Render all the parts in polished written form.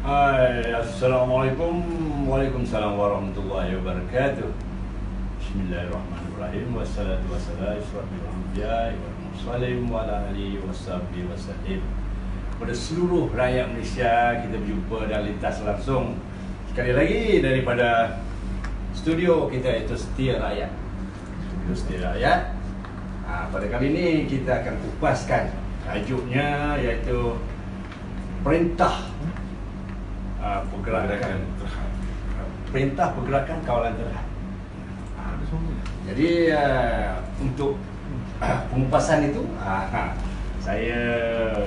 Hai, Assalamualaikum. Waalaikumsalam warahmatullahi wabarakatuh. Bismillahirrahmanirrahim. Wassalatu wassalamu asyrafil anbiya'i wal mursalin wa ala alihi washabbihi wasallim. Pada seluruh rakyat Malaysia, kita berjumpa dan lintas langsung sekali lagi daripada studio kita, iaitu Setia Rakyat. Studio Setia Rakyat. Pada kali ini kita akan kupaskan tajuknya, iaitu Perintah Pergerakan Kawalan Terhad. Jadi untuk pengupasan itu, saya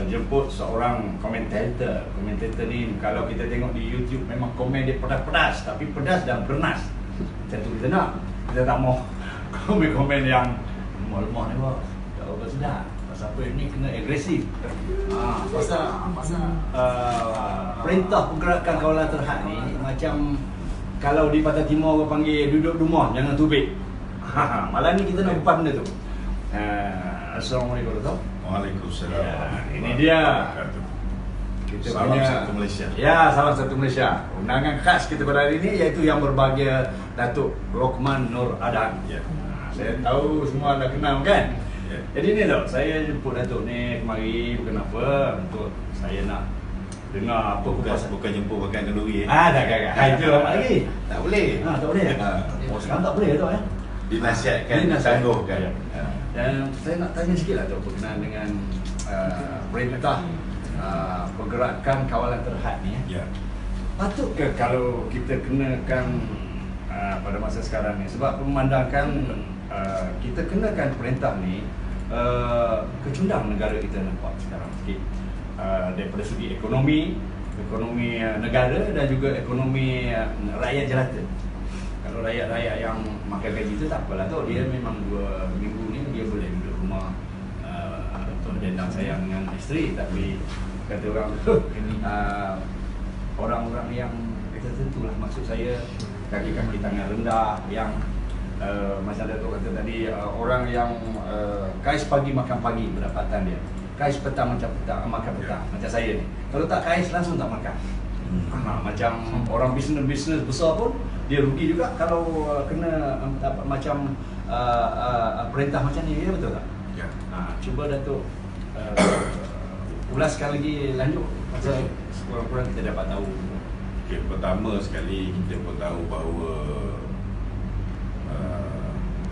jemput seorang komentator. Komentator ni kalau kita tengok di YouTube memang komen dia pedas-pedas, tapi pedas dan bernas. Tentu kita nak, kita tak mau komen-komen yang lemah-lemah ni bos. Tak apa sedap. Pasal apa ni kena agresif. Pasal Perintah Pergerakan Kawalan Terhad ni macam kalau di Pantai Timur orang panggil duduk rumah jangan tubik. Malam ni kita nak buat benda tu. Assalamualaikum warahmatullahi wabarakatuh. Waalaikumsalam. Ini dia. Kita Salam punya, satu Malaysia. Ya, salam satu Malaysia. Undangan khas kita pada hari ini iaitu Yang Berbahagia Datuk Lokman Nur Adan. Ya. Saya tahu semua dah kenal kan? Ya. Jadi ni tau, saya jemput Datuk ni kemari kenapa? Untuk saya nak dengar apa kupasan. Bukan jemput pakai kenduri. Tak. Itu lama lagi. Tak boleh. Tak boleh. Oh, sekarang tak boleh tu ya. Dinasihatkan, Dinasihatkan. tangguhkan. Dan saya nak tanya sikit lah tu berkenaan dengan Perintah Pergerakan Kawalan Terhad ni ya. Ya. Patut ke kalau kita kenakan pada masa sekarang ni, sebab memandangkan kita kenakan perintah ni kecundang negara kita nampak sekarang sikit, daripada segi ekonomi negara dan juga ekonomi rakyat jelata. Kalau rakyat-rakyat yang makan gaji tu tak apalah tu, dia memang 2 minggu ni dia boleh duduk rumah untuk dendang sayang dengan isteri. Tapi kata orang orang-orang yang tertentu lah, maksud saya kaki-kaki tangan rendah yang macam Datuk kata tadi, orang yang kais pagi makan pagi pendapatan dia, kais petang makan petang, macam saya ni. Kalau tak kais langsung tak makan. Macam orang bisnes besar pun dia rugi juga kalau kena macam perintah macam ni, ya betul tak? Ya. Cuba Datuk ulaskan lagi lanjut pasal kurang-kurang kita dapat tahu. Okay, pertama sekali kita pun tahu bahawa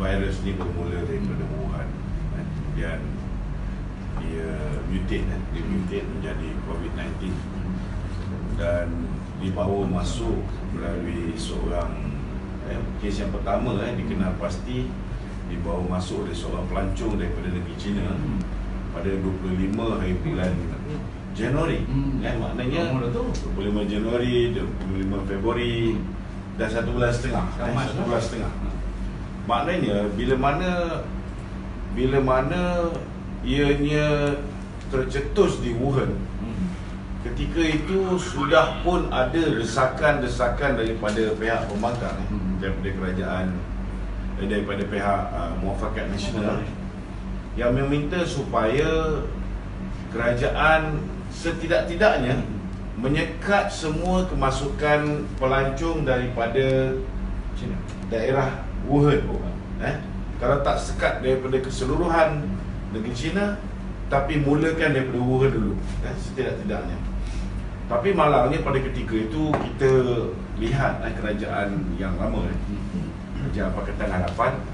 virus ni bermula daripada Wuhan. Kemudian dia mutate menjadi COVID-19 dan dibawa masuk melalui seorang kes yang pertama dikenal pasti dibawa masuk oleh seorang pelancong daripada negeri China pada 25 hari bulan Januari. Maknanya 25 Januari, 25 Februari dan 1 bulan setengah. 1 bulan setengah. Maknanya bila mana ianya tercetus di Wuhan, ketika itu sudah pun ada desakan daripada pihak pembangkang, daripada kerajaan, daripada pihak Muafakat Nasional yang meminta supaya kerajaan setidak-tidaknya menyekat semua kemasukan pelancong daripada China, daerah Wuhan. Kalau tak sekat daripada keseluruhan negeri China, tapi mulakan daripada Wuhan dulu, setidak-tidaknya. Tapi malangnya pada ketika itu kita lihat kerajaan yang lama, Kerajaan Pakatan Harapan,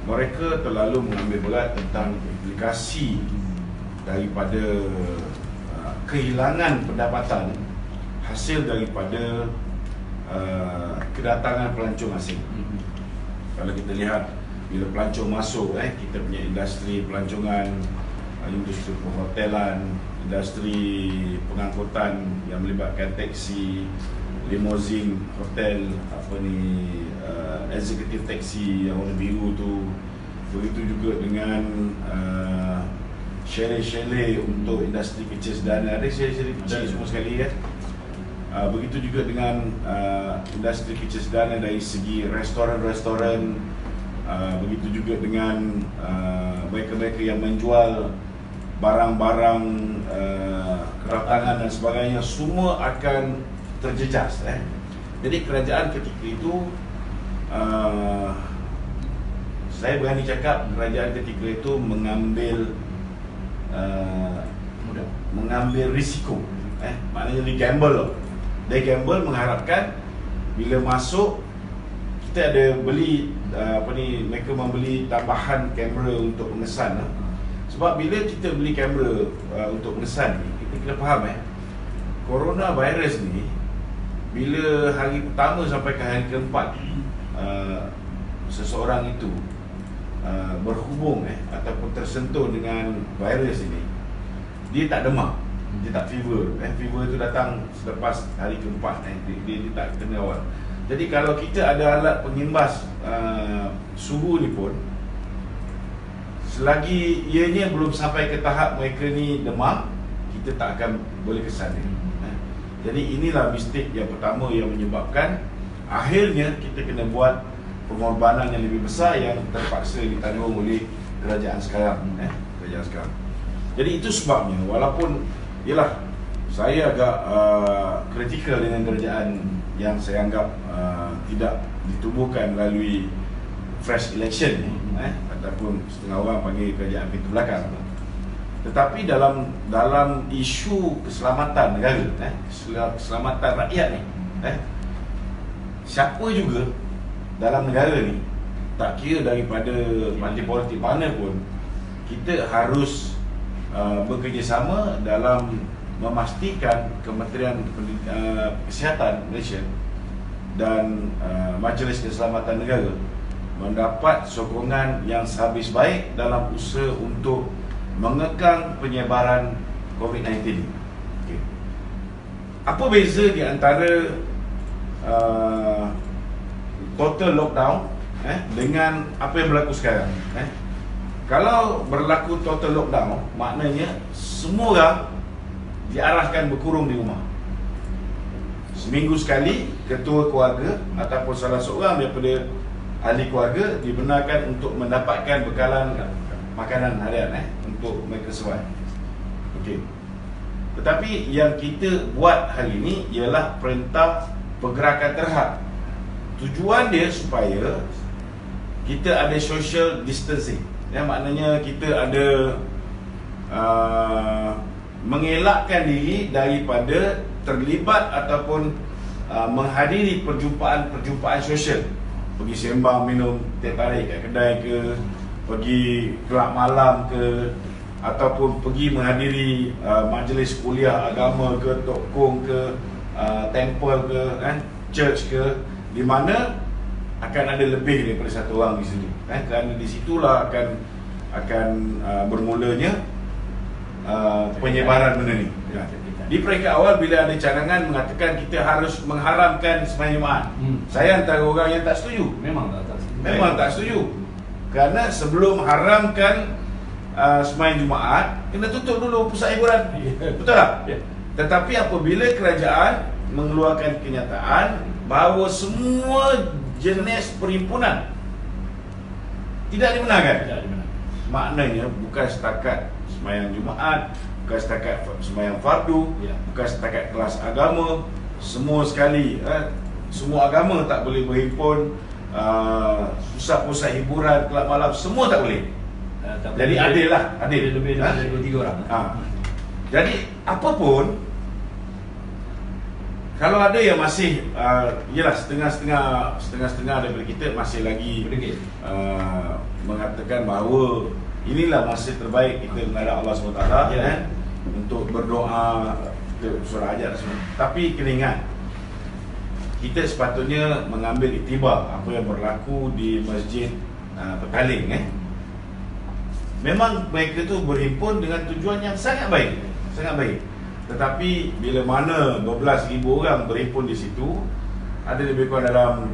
mereka terlalu mengambil berat tentang implikasi daripada kehilangan pendapatan hasil daripada kedatangan pelancong asing. Kalau kita lihat bila pelancong masuk, kita punya industri pelancongan, industri perhotelan, industri pengangkutan yang melibatkan taksi, limousine, hotel, executive taxi yang warna biru tu. Begitu juga dengan chalet-chalet untuk industri kecil sedana, ada chalet-chalet kecil semua sekali kan. Begitu juga dengan industri kecil sedana dari segi restoran-restoran. Begitu juga dengan mereka-mereka yang menjual barang-barang kedatangan dan sebagainya semua akan terjejas. Jadi kerajaan ketika itu, saya berani cakap kerajaan ketika itu mengambil risiko. Maknanya dia gamble. Dia gamble mengharapkan bila masuk kita ada beli mereka membeli tambahan kamera untuk mengesan. Sebab bila kita beli kamera untuk mengesan ni, kita kena faham coronavirus ni bila hari pertama sampai ke hari keempat seseorang itu berhubung ataupun tersentuh dengan virus ini, dia tak demam, dia tak fever. Fever itu datang selepas hari keempat. Dia tak kena awal. Jadi kalau kita ada alat pengimbas suhu ni pun, selagi ianya belum sampai ke tahap mereka ni demam, kita tak akan boleh kesan dia. Jadi inilah mistik yang pertama yang menyebabkan akhirnya kita kena buat pengorbanan yang lebih besar yang terpaksa ditanggung oleh kerajaan sekarang. Kerajaan sekarang. Jadi itu sebabnya, walaupun yalah saya agak kritikal dengan kerajaan yang saya anggap tidak ditubuhkan melalui fresh election ataupun setengah orang panggil kerajaan pintu belakang. Tetapi dalam isu keselamatan negara, keselamatan rakyat ni, siapa juga dalam negara ni, tak kira daripada parti politik mana pun, kita harus bekerjasama dalam memastikan Kementerian Kesihatan Malaysia dan Majlis Keselamatan Negara mendapat sokongan yang sehabis baik dalam usaha untuk mengekang penyebaran COVID-19. Okay. Apa beza di antara total lockdown dengan apa yang berlaku sekarang? Kalau berlaku total lockdown, maknanya semua orang diarahkan berkurung di rumah. Seminggu sekali, ketua keluarga ataupun salah seorang daripada ahli keluarga dibenarkan untuk mendapatkan bekalan makanan harian untuk mereka survive. Okey. Tetapi yang kita buat hari ini ialah perintah pergerakan terhad. Tujuan dia supaya kita ada social distancing. Maknanya kita ada mengelakkan diri daripada terlibat ataupun menghadiri perjumpaan sosial. Pergi sembang minum teh tarik kat kedai ke, pergi kelab malam ke, ataupun pergi menghadiri majlis kuliah agama ke, tokong ke, temple ke, church ke, di mana akan ada lebih daripada satu orang di sini. Kerana di situlah akan bermulanya penyebaran benda ni. Di peringkat awal bila ada cadangan mengatakan kita harus mengharamkan sembahyang Jumaat. Saya antara orang yang tak setuju. Memang tak setuju. Memang tak setuju. Kerana sebelum haramkan sembahyang Jumaat, kena tutup dulu pusat hiburan. Betul tak? Tetapi apabila kerajaan mengeluarkan kenyataan bahawa semua jenis perhimpunan tidak dibenarkan. Maknanya bukan setakat sembahyang Jumaat, bukan setakat sembahyang fardu, bukan setakat kelas agama, semua sekali. Semua agama tak boleh berhimpun, pusat-pusat hiburan, kelab malam, semua tak boleh. Jadi adil lah, adil. Lebih daripada 2-3 orang. Jadi apapun, kalau ada yang masih yalah setengah-setengah daripada kita masih lagi mengatakan bahawa inilah masa terbaik kita menghadap Allah SWT untuk berdoa, surah hajat semua. Tapi kena ingat, kita sepatutnya mengambil iktibar apa yang berlaku di Masjid Petaling. Memang mereka tu berhimpun dengan tujuan yang sangat baik, sangat baik. Tetapi bila mana 12,000 orang berhimpun di situ, ada lebih kurang dalam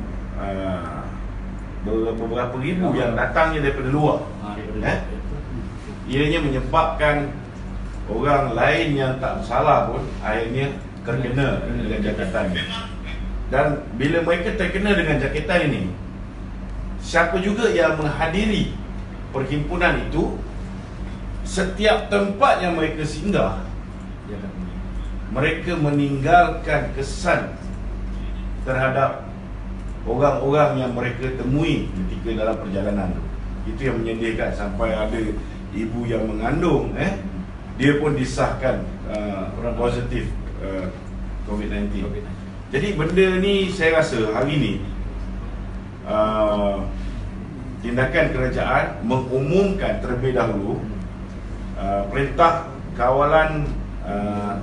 beberapa ribu yang datangnya daripada luar. Ianya menyebabkan orang lain yang tak bersalah pun akhirnya terkena dengan jangkitan. Dan bila mereka terkena dengan jangkitan ini, siapa juga yang menghadiri perhimpunan itu, setiap tempat yang mereka singgah mereka meninggalkan kesan terhadap orang-orang yang mereka temui ketika dalam perjalanan tu. Itu yang menyedihkan, sampai ada ibu yang mengandung dia pun disahkan positif COVID-19. Jadi benda ni saya rasa hari ni tindakan kerajaan mengumumkan terlebih dahulu perintah kawalan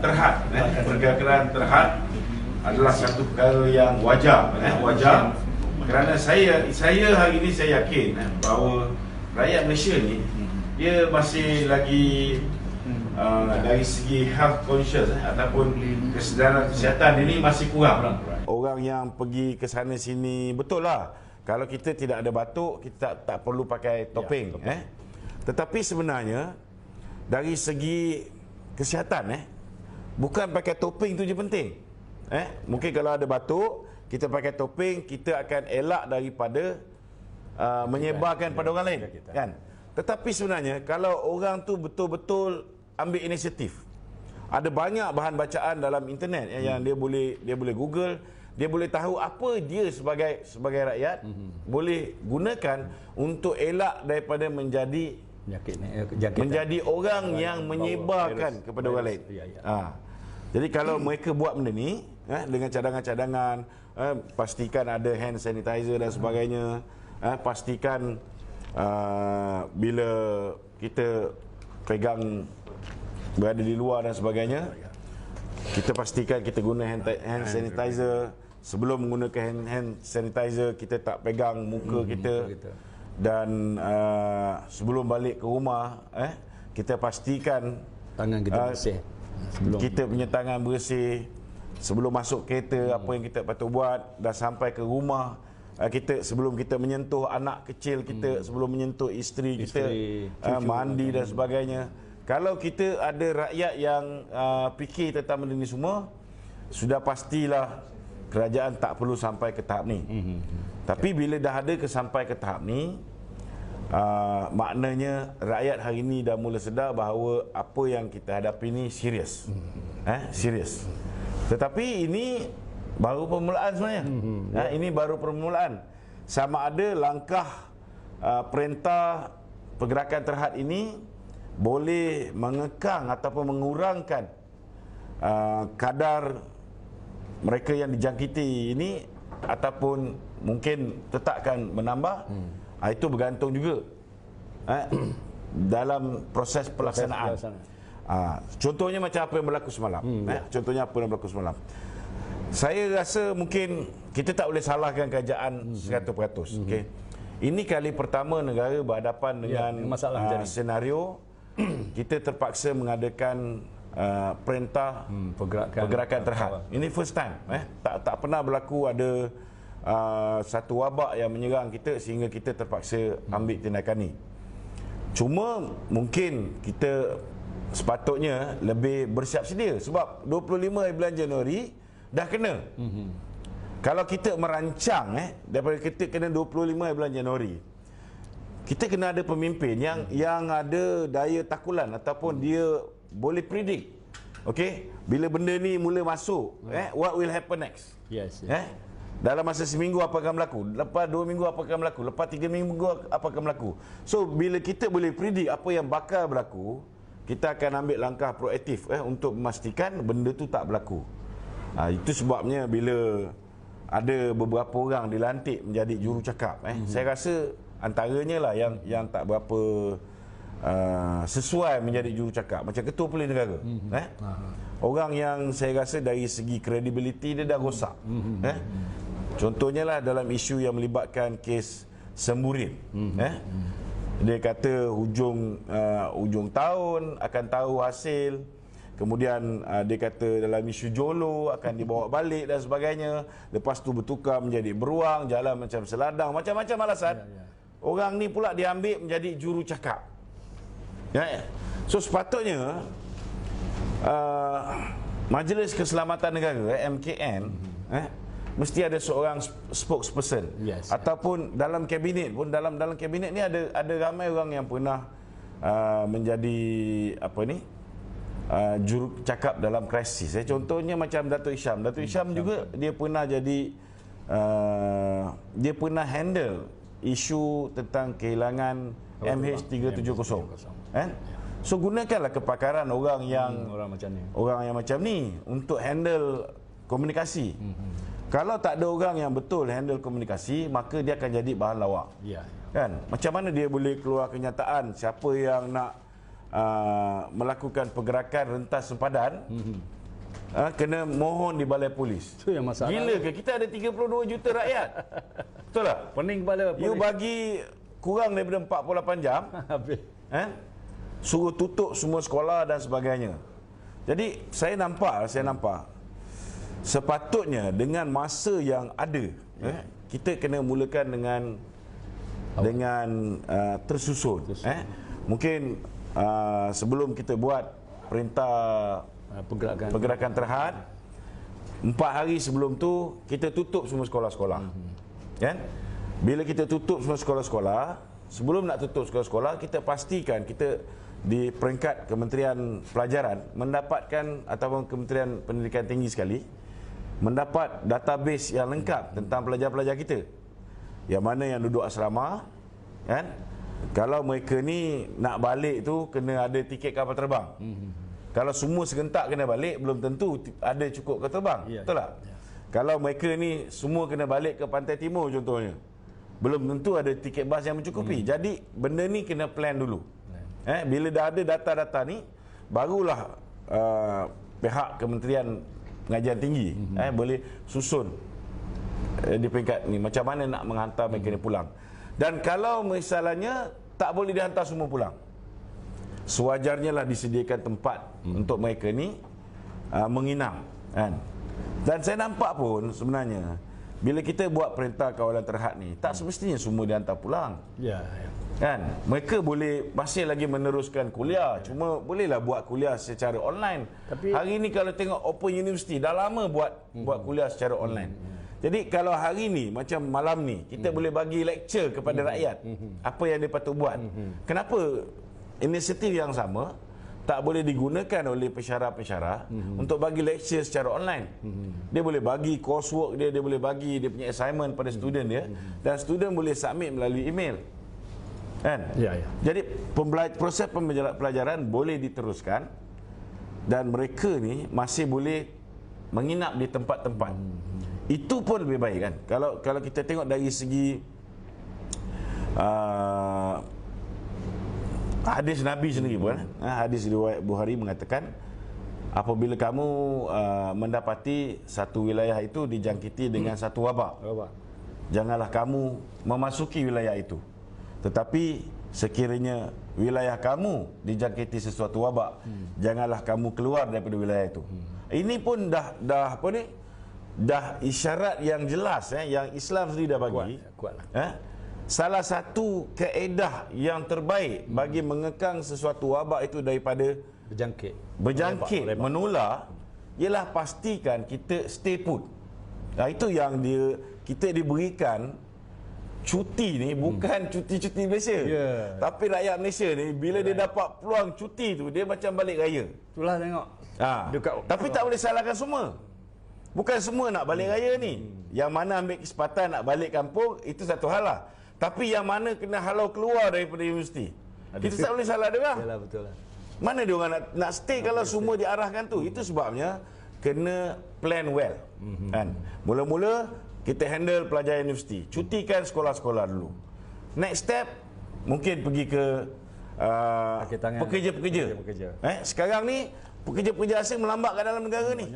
terhad, pergerakan terhad adalah satu perkara yang wajar, wajar. Kerana saya hari ini saya yakin bahawa rakyat Malaysia ni dia masih lagi dari segi health conscious ataupun kesedaran kesihatan ini masih kurang. Orang yang pergi ke sana sini, betul lah, kalau kita tidak ada batuk, kita tak perlu pakai topeng, Tetapi sebenarnya dari segi kesihatan, bukan pakai topeng tu je penting. Mungkin kalau ada batuk, kita pakai topeng, kita akan elak daripada menyebarkan pada orang lain, kan? Tetapi sebenarnya kalau orang tu betul-betul ambil inisiatif, ada banyak bahan bacaan dalam internet yang dia boleh Google, dia boleh tahu apa dia sebagai rakyat boleh gunakan untuk elak daripada menjadi orang yang menyebarkan kepada orang lain. Jadi kalau mereka buat benda ni dengan cadangan-cadangan, pastikan ada hand sanitizer dan sebagainya, pastikan bila kita pegang berada di luar dan sebagainya, kita pastikan kita guna hand sanitizer. Sebelum menggunakan hand sanitizer, kita tak pegang muka kita. Dan sebelum balik ke rumah, kita pastikan tangan kita bersih. Kita punya tangan bersih. Sebelum masuk kereta, apa yang kita patut buat. Dan sampai ke rumah, kita sebelum kita menyentuh anak kecil kita, sebelum menyentuh isteri kita, mandi dan sebagainya. Kalau kita ada rakyat yang fikir tentang benda ni semua, sudah pastilah kerajaan tak perlu sampai ke tahap ni. Tapi bila dah ada sampai ke tahap ni, maknanya rakyat hari ni dah mula sedar bahawa apa yang kita hadapi ni serius. Serius. Tetapi ini baru permulaan sebenarnya. Ini baru permulaan. Sama ada langkah perintah pergerakan terhad ini boleh mengekang ataupun mengurangkan kadar mereka yang dijangkiti ini, ataupun mungkin tetap akan menambah. Itu bergantung juga dalam proses pelaksanaan. Contohnya macam apa yang berlaku semalam. Contohnya apa yang berlaku semalam. Saya rasa mungkin kita tak boleh salahkan kerajaan 100%. Okay? Ini kali pertama negara berhadapan dengan senario kita terpaksa mengadakan perintah pergerakan terhad. Ini first time. Tak pernah berlaku ada satu wabak yang menyerang kita sehingga kita terpaksa ambil tindakan ni. Cuma mungkin kita sepatutnya lebih bersiap sedia, sebab 25 bulan Januari dah kena. Kalau kita merancang daripada kita kena 25 bulan Januari, kita kena ada pemimpin yang ada daya takulan ataupun dia boleh predict. Okey, bila benda ni mula masuk, what will happen next? Dalam masa seminggu apa akan berlaku? Lepas 2 minggu apa akan berlaku? Lepas 3 minggu apa akan berlaku? So bila kita boleh predict apa yang bakal berlaku, kita akan ambil langkah proaktif untuk memastikan benda tu tak berlaku. Itu sebabnya bila ada beberapa orang dilantik menjadi jurucakap, saya rasa antaranya lah yang tak berapa sesuai menjadi jurucakap, macam Ketua Polis Negara. Orang yang saya rasa dari segi kredibiliti dia dah rosak. Contohnya lah dalam isu yang melibatkan kes Semburin. Dia kata hujung tahun akan tahu hasil. Kemudian dia kata dalam isu Jolo akan dibawa balik dan sebagainya. Lepas tu bertukar menjadi beruang, jalan macam seladang, macam-macam alasan. Orang ni pula diambil menjadi jurucakap. So sepatutnya Majlis Keselamatan Negara MKN mesti ada seorang spokesperson, ataupun dalam kabinet pun, dalam kabinet ni ada ramai orang yang pernah menjadi juru cakap dalam krisis. Contohnya macam Datuk Hisham. Datuk Hisham juga dia pernah jadi dia pernah handle isu tentang kehilangan MH370. Kan? So gunakanlah kepakaran orang yang orang yang macam ni untuk handle komunikasi. Kalau tak ada orang yang betul handle komunikasi, maka dia akan jadi bahan lawak. Kan? Macam mana dia boleh keluar kenyataan siapa yang nak melakukan pergerakan rentas sempadan, kena mohon di balai polis. Itu yang masalah. Gila ke? Kita ada 32 juta rakyat. Betul tak? Pening kepala polis. You bagi kurang daripada 48 jam, suruh tutup semua sekolah dan sebagainya. Jadi saya nampak sepatutnya dengan masa yang ada, kita kena mulakan dengan tersusun. Mungkin sebelum kita buat perintah pergerakan terhad, 4 hari sebelum tu kita tutup semua sekolah-sekolah. Kan? Bila kita tutup semua sekolah-sekolah, sebelum nak tutup sekolah-sekolah, kita pastikan kita di peringkat Kementerian Pelajaran mendapatkan, ataupun Kementerian Pendidikan Tinggi sekali, mendapat database yang lengkap tentang pelajar-pelajar kita. Yang mana yang duduk asrama, kan? Kalau mereka ni nak balik tu kena ada tiket kapal terbang. Kalau semua serentak kena balik, belum tentu ada cukup kapal terbang. Betul tak? Kalau mereka ni semua kena balik ke Pantai Timur contohnya, belum tentu ada tiket bas yang mencukupi. Jadi benda ni kena plan dulu. Bila dah ada data-data ni, barulah pihak Kementerian Pengajian Tinggi boleh susun di peringkat ni macam mana nak menghantar mereka ni pulang. Dan kalau misalnya tak boleh dihantar semua pulang, sewajarnya lah disediakan tempat untuk mereka ni menginap, kan? Dan saya nampak pun sebenarnya bila kita buat perintah kawalan terhad ni, tak semestinya semua dihantar pulang. Kan? Mereka boleh masih lagi meneruskan kuliah, cuma bolehlah buat kuliah secara online. Tapi hari ni kalau tengok Open University dah lama buat kuliah secara online. Jadi kalau hari ni macam malam ni kita boleh bagi lecture kepada rakyat apa yang dia patut buat. Kenapa inisiatif yang sama tak boleh digunakan oleh pensyarah-pensyarah untuk bagi lecture secara online? Dia boleh bagi coursework dia boleh bagi dia punya assignment pada student dia, dan student boleh submit melalui email. Kan? Jadi proses pembelajaran boleh diteruskan dan mereka ni masih boleh menginap di tempat-tempat. Itu pun lebih baik, kan? Kalau kita tengok dari segi hadis Nabi sendiri pun, hadis riwayat Bukhari mengatakan, apabila kamu mendapati satu wilayah itu dijangkiti dengan satu wabak, janganlah kamu memasuki wilayah itu. Tetapi sekiranya wilayah kamu dijangkiti sesuatu wabak, janganlah kamu keluar daripada wilayah itu. Ini pun dah apa ni? Dah isyarat yang jelas yang Islam sendiri dah bagi. Salah satu kaedah yang terbaik bagi mengekang sesuatu wabak itu daripada berjangkit menular ialah pastikan kita stay put. Itu yang kita diberikan cuti ni, bukan cuti-cuti Malaysia. Tapi rakyat Malaysia ni bila dia dapat peluang cuti tu, dia macam balik raya. Itulah tengok. Tapi tak boleh salahkan semua. Bukan semua nak balik raya ni. Yang mana ambil kesempatan nak balik kampung, itu satu hal lah. Tapi yang mana kena halau keluar daripada universiti, kita tak boleh salah dia orang. Yalah, betul lah. Mana dia orang nak stay kalau semua diarahkan tu? Itu sebabnya kena plan well. Kan? Mula-mula kita handle pelajar universiti, cutikan sekolah-sekolah dulu. Next step mungkin pergi ke pekerja-pekerja. Sekarang ni pekerja-pekerja asing melambat kat dalam negara ni.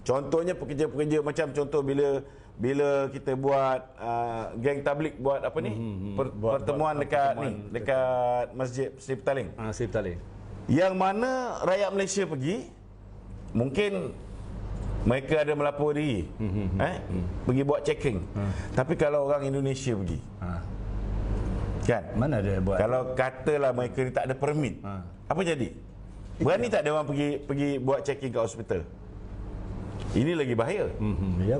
Contohnya pekerja-pekerja macam contoh bila kita buat geng tablik buat apa ni? Pertemuan dekat Masjid Seri Petaling. Seri Petaling. Yang mana rakyat Malaysia pergi, mungkin mereka ada melapor diri, pergi buat checking. Tapi kalau orang Indonesia pergi, kan? Mana dia buat? Kalau katalah mereka ni tak ada permit, apa jadi? Berani tak dia orang pergi buat checking kat hospital? Ini lagi bahaya,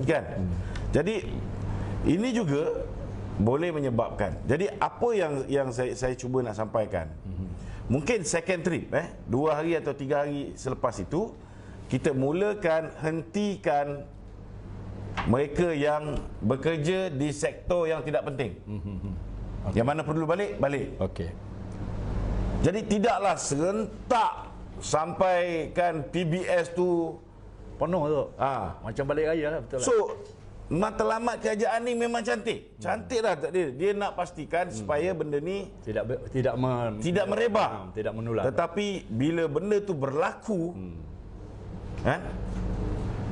kan? Jadi ini juga boleh menyebabkan. Jadi apa yang saya cuba nak sampaikan, Mungkin second trip 2 hari atau 3 hari selepas itu kita mulakan hentikan mereka yang bekerja di sektor yang tidak penting. Okay. Yang mana perlu balik. Okey. Jadi tidaklah serentak sampai kan PBS tu Penuh tu. Macam balik raya lah, betul lah. So matlamat kerajaan ni memang cantik. Cantik lah dia nak pastikan supaya benda ni tidak merebak, tidak menular. Tetapi bila benda tu berlaku, kan?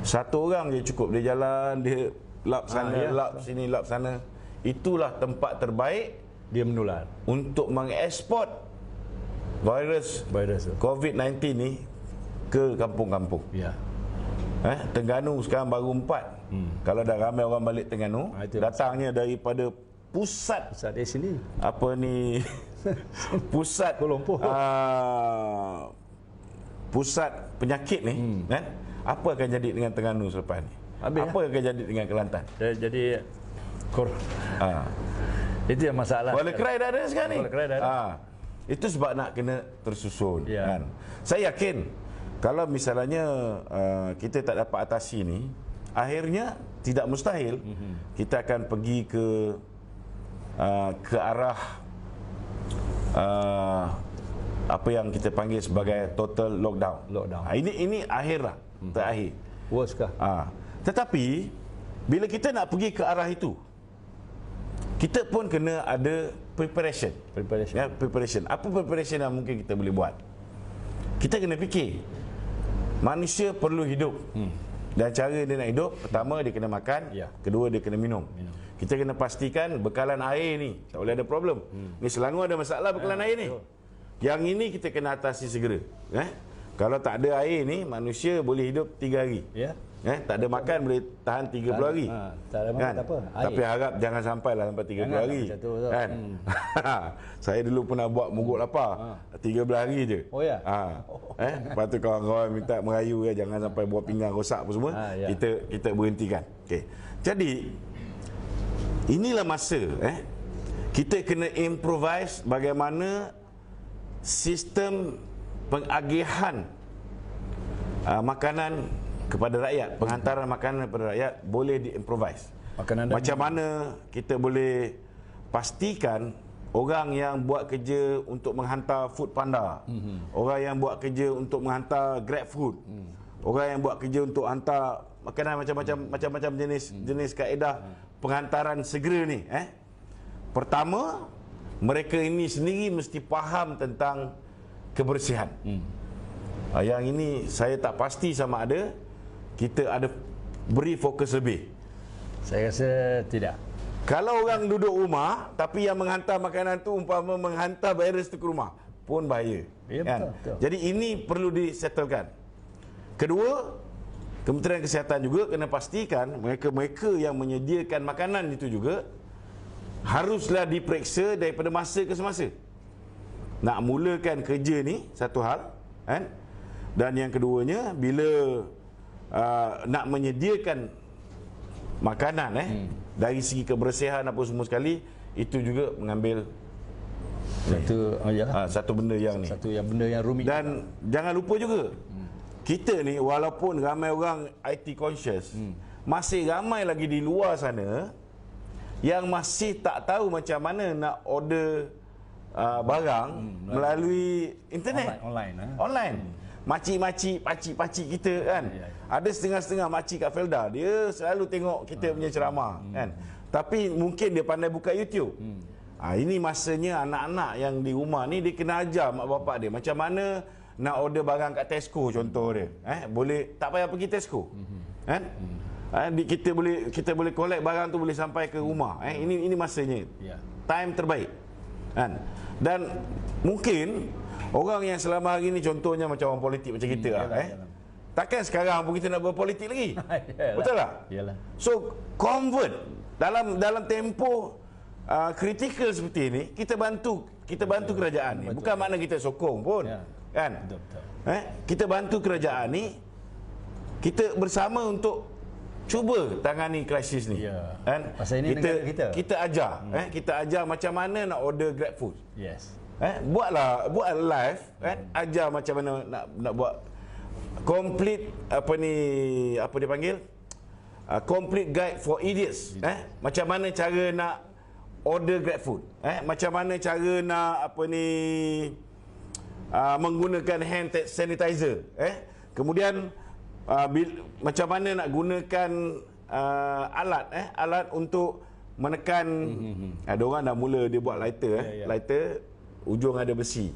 Satu orang je cukup, dia jalan, dia lap sana, lap sini, lap sana. Itulah tempat terbaik dia menular untuk mengeksport virus COVID-19 ni ke kampung-kampung. Ya. Terengganu sekarang baru 4. Kalau dah ramai orang balik Terengganu, datangnya daripada pusat di sini. Apa ni? Pusat Kuala Lumpur. Pusat penyakit ni, kan? Apa akan jadi dengan Terengganu selepas ni? Apa akan jadi dengan Kelantan? Jadi itu yang masalah. Kuala Krai dah ada sekarang ni. Kuala Krai dah ada. Itu sebab nak kena tersusun, ya. kan? Saya yakin kalau misalnya kita tak dapat atasi ni, akhirnya tidak mustahil kita akan pergi ke arah apa yang kita panggil sebagai total lockdown. Ini akhirlah, terakhir. Worst kah? Tetapi bila kita nak pergi ke arah itu, kita pun kena ada preparation. Preparation. Apa preparation yang mungkin kita boleh buat? Kita kena fikir. Manusia perlu hidup. Dan cara dia nak hidup, pertama dia kena makan, kedua dia kena minum. Kita kena pastikan bekalan air ni tak boleh ada problem. Ni Selangor ada masalah bekalan air ni. Yang ini kita kena atasi segera. Kalau tak ada air ni, manusia boleh hidup 3 hari. Tak ada makan boleh tahan 30 hari. Tak ada makan tak apa. Tapi harap jangan sampailah sampai 30 hari. Kan? Saya dulu pernah buat mogok lapar. 13 hari je. Oh ya. Lepas tu kawan-kawan minta merayu jangan sampai buah pinggang rosak apa semua. Kita berhentikan. Okey. Jadi inilah masa kita kena improvise bagaimana sistem pengagihan makanan kepada rakyat, penghantaran makanan kepada rakyat boleh diimprovise. Macam mana kita boleh pastikan orang yang buat kerja untuk menghantar food panda, orang yang buat kerja untuk menghantar grab food, orang yang buat kerja untuk hantar makanan macam-macam jenis kaedah penghantaran segera ni. Pertama, mereka ini sendiri mesti faham tentang kebersihan. Yang ini saya tak pasti sama ada kita ada beri fokus lebih. Saya rasa tidak. Kalau orang duduk rumah tapi yang menghantar makanan tu umpama menghantar virus tu ke rumah, pun bahaya. Kan? Betul. Jadi ini perlu disettlekan. Kedua, Kementerian Kesihatan juga kena pastikan mereka-mereka yang menyediakan makanan itu juga haruslah diperiksa daripada masa ke semasa. Nak mulakan kerja ni satu hal, kan? Dan yang keduanya, bila nak menyediakan makanan dari segi kebersihan apa semua sekali, itu juga mengambil satu benda yang ni, benda yang rumit. Dan jangan lupa juga kita ni walaupun ramai orang IT conscious, masih ramai lagi di luar sana yang masih tak tahu macam mana nak order barang melalui internet online. Makcik-makcik, pakcik-pakcik kita kan. Ada setengah-setengah makcik kat Felda, dia selalu tengok kita punya ceramah kan. Tapi mungkin dia pandai buka YouTube. Ini masanya anak-anak yang di rumah ni dia kena ajar mak bapak dia macam mana nak order barang kat Tesco contoh dia. Boleh tak payah pergi Tesco. Kan? Kita boleh collect barang tu boleh sampai ke rumah. Ini masanya. Time terbaik. Kan? Dan mungkin orang yang selama hari ni contohnya macam orang politik macam kita takkan sekarang pun kita nak berpolitik lagi. Betul tak? So convert dalam tempoh kritikal seperti ini, kita bantu kerajaan ni. Bukan makna kita sokong pun. Kan? Kita bantu kerajaan ni, kita bersama untuk cuba tangani krisis ni. Pasal ini negara kita. Kita ajar, kita ajar macam mana nak order grab food. buat live kan, ajar macam mana nak buat complete apa dia panggil, complete guide for idiots. Macam mana cara nak order GrabFood, macam mana cara nak menggunakan hand sanitizer, kemudian macam mana nak gunakan alat untuk menekan. Ada orang dah mula dia buat lighter, lighter ujung ada besi.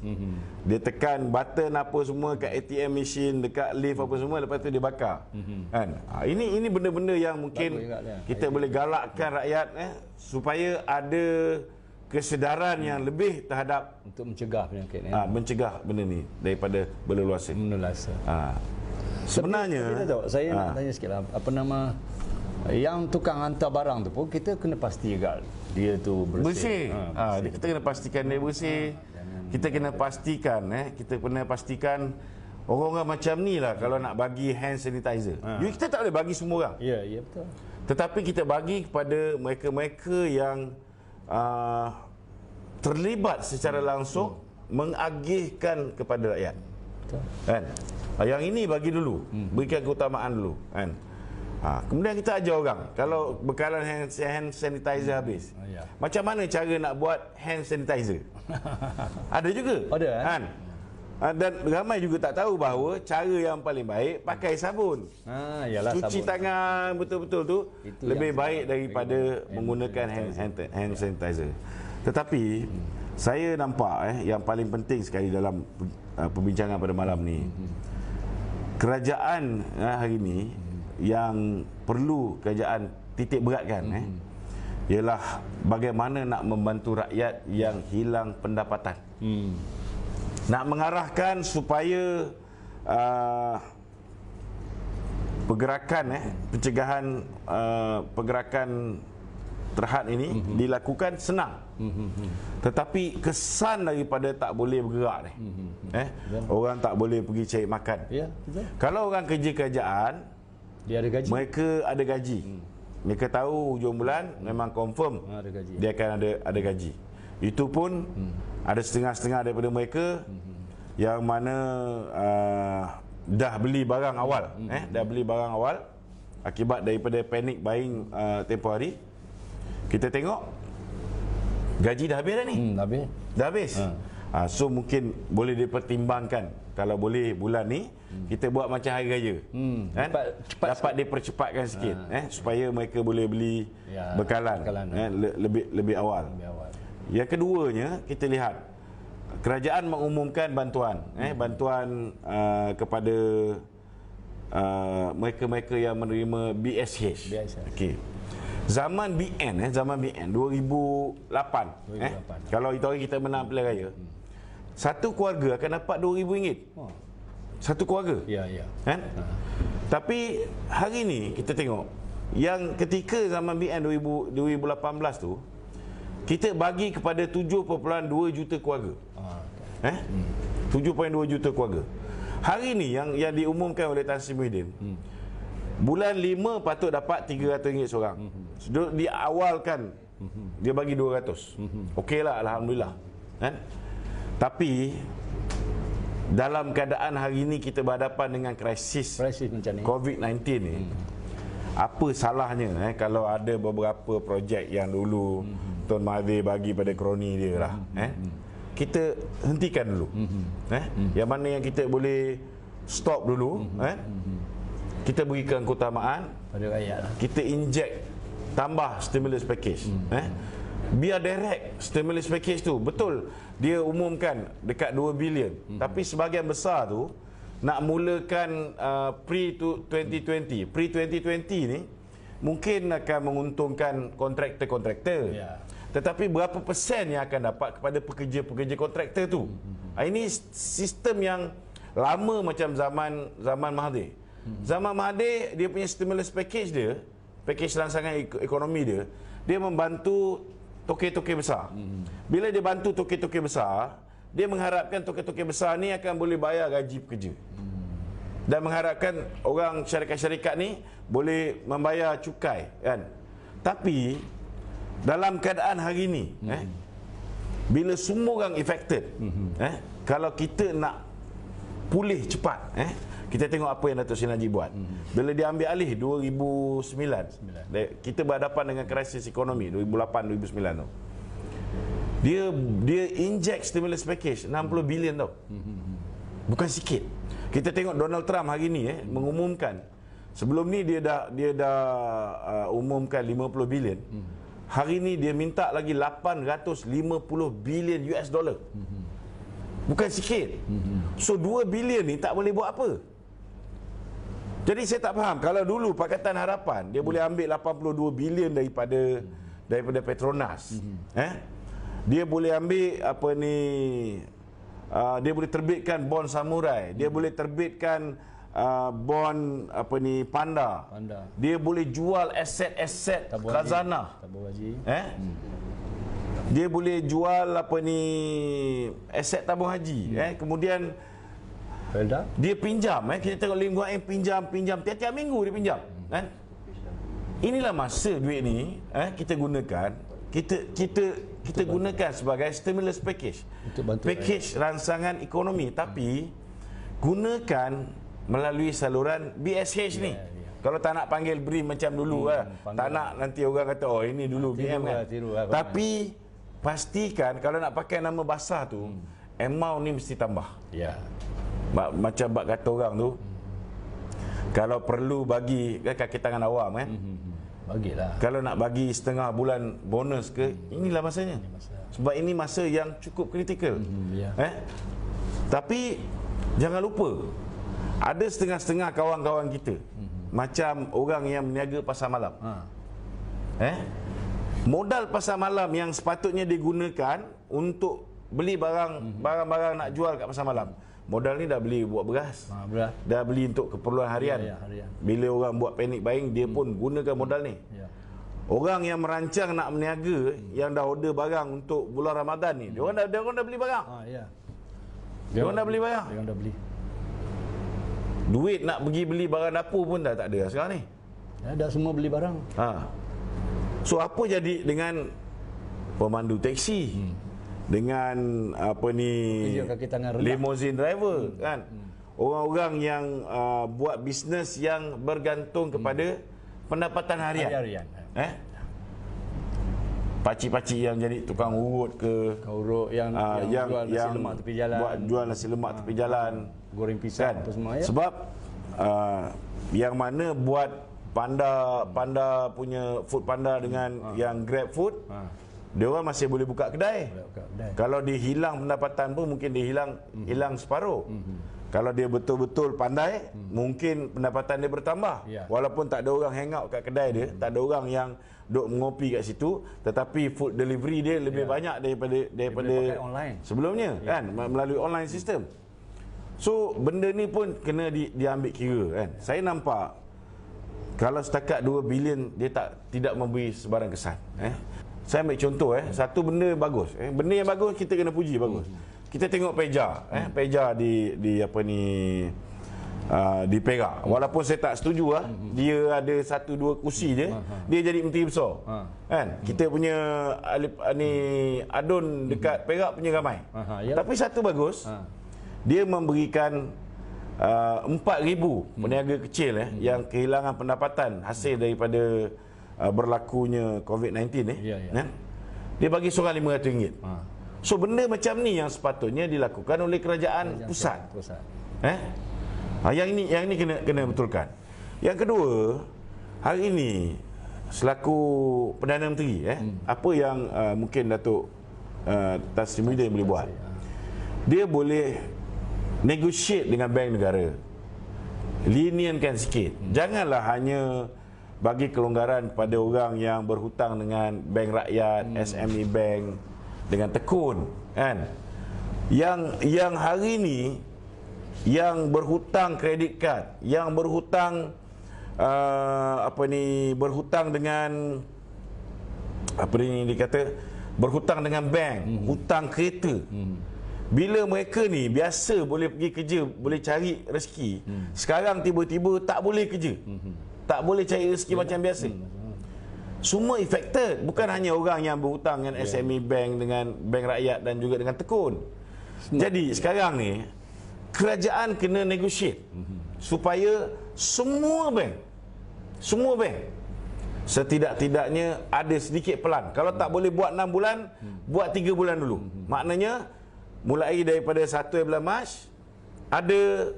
Dia tekan button apa semua kat ATM machine, dekat lift apa semua, lepas tu dia bakar. Kan? Ini benda-benda yang mungkin kita boleh galakkan rakyat supaya ada kesedaran yang lebih terhadap untuk mencegah penyakit ni. Mencegah benda ni daripada berleluasa. Sebenarnya saya nak tanya sikit lah, yang tukang hantar barang tu pun kita kena pasti juga dia tu bersih. Kita kena pastikan dia bersih. Kita kena pastikan orang-orang macam ni lah kalau nak bagi hand sanitizer. Kita tak boleh bagi semua orang. Ya, betul. Tetapi kita bagi kepada mereka-mereka yang terlibat secara langsung mengagihkan kepada rakyat. Betul. Kan? Yang ini bagi dulu, berikan keutamaan dulu, kan? Kemudian kita ajar orang kalau bekalan hand sanitizer habis, macam mana cara nak buat hand sanitizer. Ada juga, kan? Dan ramai juga tak tahu bahawa cara yang paling baik pakai sabun. Cuci sabun. Tangan betul-betul tu itu lebih baik daripada menggunakan hand sanitizer. Tetapi saya nampak yang paling penting sekali dalam perbincangan pada malam ni, kerajaan hari ni yang perlu kerajaan titik beratkan ialah bagaimana nak membantu rakyat yang hilang pendapatan. Nak mengarahkan supaya pergerakan pencegahan pergerakan terhad ini dilakukan senang. Tetapi kesan daripada tak boleh bergerak ni, orang tak boleh pergi cari makan. Kalau orang kerja kerajaan, dia ada gaji. Mereka ada gaji. Mereka tahu hujung bulan memang confirm ada gaji. Dia akan ada gaji. Itu pun ada setengah-setengah daripada mereka yang mana dah beli barang awal, dah beli barang awal akibat daripada panic buying tempoh hari. Kita tengok gaji dah habis dah ni. Dah habis. So mungkin boleh dipertimbangkan kalau boleh bulan ni kita buat macam hari raya, kan? Dapat dipercepatkan sikit, supaya mereka boleh beli bekalan, lebih awal. Yang keduanya, kita lihat kerajaan mengumumkan bantuan, bantuan kepada mereka-mereka yang menerima BSH. Okey. Zaman BN 2008, kalau itu hari kita menang pilihan raya, satu keluarga akan dapat RM2,000. Satu keluarga. Kan? Tapi hari ni kita tengok yang ketika zaman BN 2018 tu, kita bagi kepada 7.2 juta keluarga. 7.2 juta keluarga. Hari ni yang diumumkan oleh Tan Sri Muhyiddin, bulan 5 patut dapat RM300 seorang. Diawalkan dia bagi 200. Okeylah, alhamdulillah. Kan? Tapi dalam keadaan hari ini kita berhadapan dengan krisis COVID-19 ni, apa salahnya kalau ada beberapa projek yang dulu Tuan Mahathir bagi pada kroni dia lah, kita hentikan dulu. Yang mana yang kita boleh stop dulu, kita berikan keutamaan pada rakyat. Kita inject tambah stimulus package. Biar direct stimulus package tu, betul dia umumkan dekat 2 bilion, tapi sebahagian besar tu nak mulakan pre-2020 ni mungkin akan menguntungkan kontraktor-kontraktor. Tetapi berapa persen yang akan dapat kepada pekerja-pekerja kontraktor tu? Ini sistem yang lama macam zaman Mahathir. Zaman Mahathir, dia punya stimulus package dia, package rancangan ekonomi dia membantu tokey-tokey besar. Bila dia bantu tokey-tokey besar, dia mengharapkan tokey-tokey besar ni akan boleh bayar gaji pekerja. Dan mengharapkan orang syarikat-syarikat ni boleh membayar cukai, kan? Tapi dalam keadaan hari ni, bila semua orang affected, kalau kita nak pulih cepat, kita tengok apa yang Datuk Seri Najib buat. Bila dia ambil alih 2009, kita berhadapan dengan krisis ekonomi 2008-2009 tu. Dia inject stimulus package 60 bilion tau. Bukan sikit. Kita tengok Donald Trump hari ni mengumumkan. Sebelum ni dia dah umumkan 50 bilion. Hari ni dia minta lagi 850 bilion US dollar. Bukan sikit. So 2 bilion ni tak boleh buat apa. Jadi saya tak faham, kalau dulu Pakatan Harapan dia boleh ambil 82 bilion daripada Petronas. Dia boleh ambil dia boleh terbitkan bond Samurai, dia boleh terbitkan bond Panda. Dia boleh jual aset-aset khazanah. Dia boleh jual aset tabung haji. Kemudian dia pinjam. Kita tengok Lim Guan Eng pinjam tiap-tiap minggu dia pinjam. Inilah masa duit ni kita gunakan. Kita gunakan sebagai stimulus package, package rangsangan ekonomi, tapi gunakan melalui saluran BSH ni. Kalau tak nak panggil BRIM macam dulu tak nak nanti orang kata oh ini dulu BM kan. Tapi pastikan kalau nak pakai nama basah tu, amount ni mesti tambah. Macam bak kata orang tu, kalau perlu bagi kaki tangan awam bagilah. Kalau nak bagi setengah bulan bonus ke, inilah masanya. Sebab ini masa yang cukup kritikal. Tapi jangan lupa, ada setengah-setengah kawan-kawan kita macam orang yang berniaga pasar malam. Modal pasar malam yang sepatutnya digunakan untuk beli barang-barang nak jual kat pasar malam, modal ni dah beli buat beras, dah beli untuk keperluan harian. Bila orang buat panic buying, dia pun gunakan modal ni. Orang yang merancang nak berniaga, yang dah order barang untuk bulan Ramadan ni, dia orang dah beli barang. Dia orang dah beli barang. Duit nak pergi beli barang dapur pun dah tak ada sekarang ni. Dah semua beli barang. So apa jadi dengan pemandu teksi? Dengan limousine driver kan, orang-orang yang buat bisnes yang bergantung kepada pendapatan harian. Pakcik-pakcik yang jadi tukang urut ke, yang jual nasi lemak tepi jalan, jual nasi lemak tepi jalan, goreng pisang apa semua sebab yang mana buat Panda punya Food Panda dengan yang Grab Food, dia orang masih boleh buka kedai. Kalau dia hilang pendapatan pun mungkin dia hilang separuh. Kalau dia betul-betul pandai, mungkin pendapatan dia bertambah. Walaupun tak ada orang hang out kat kedai dia, tak ada orang yang duk mengopi kat situ, tetapi food delivery dia lebih banyak daripada online sebelumnya kan, melalui online system. So benda ni pun kena diambil kira kan. Saya nampak kalau setakat 2 bilion dia tidak memberi sebarang kesan. Saya ambil contoh satu benda bagus. Benda yang bagus kita kena puji bagus. Kita tengok Peja, Peja di Perak. Walaupun saya tak setuju dia ada 1-2 kursi je, dia jadi menteri besar. Kan? Kita punya adun dekat Perak punya ramai. Tapi satu bagus, dia memberikan 4,000 peniaga kecil yang kehilangan pendapatan hasil daripada berlakunya COVID-19 dia bagi seorang RM500. So benda macam ni yang sepatutnya dilakukan oleh kerajaan pusat. Yang ini kena betulkan. Yang kedua, hari ini selaku Perdana Menteri apa yang mungkin Datuk Tan Sri Muhyiddin boleh buat, dia boleh negotiate dengan bank negara, lenienkan sikit. Janganlah hanya bagi kelonggaran kepada orang yang berhutang dengan bank rakyat, SME bank dengan tekun kan. Yang hari ni yang berhutang kredit kad, yang berhutang berhutang dengan berhutang dengan bank, hutang kereta. Bila mereka ni biasa boleh pergi kerja, boleh cari rezeki, sekarang tiba-tiba tak boleh kerja, tak boleh cari rezeki macam biasa. Semua affected, bukan hanya orang yang berhutang dengan SME Bank, dengan Bank Rakyat dan juga dengan Tekun. Jadi sekarang ni kerajaan kena negotiate supaya semua bank setidak-tidaknya ada sedikit pelan. Kalau tak boleh buat 6 bulan, buat 3 bulan dulu. Maknanya mulai daripada 1 bulan Mac ada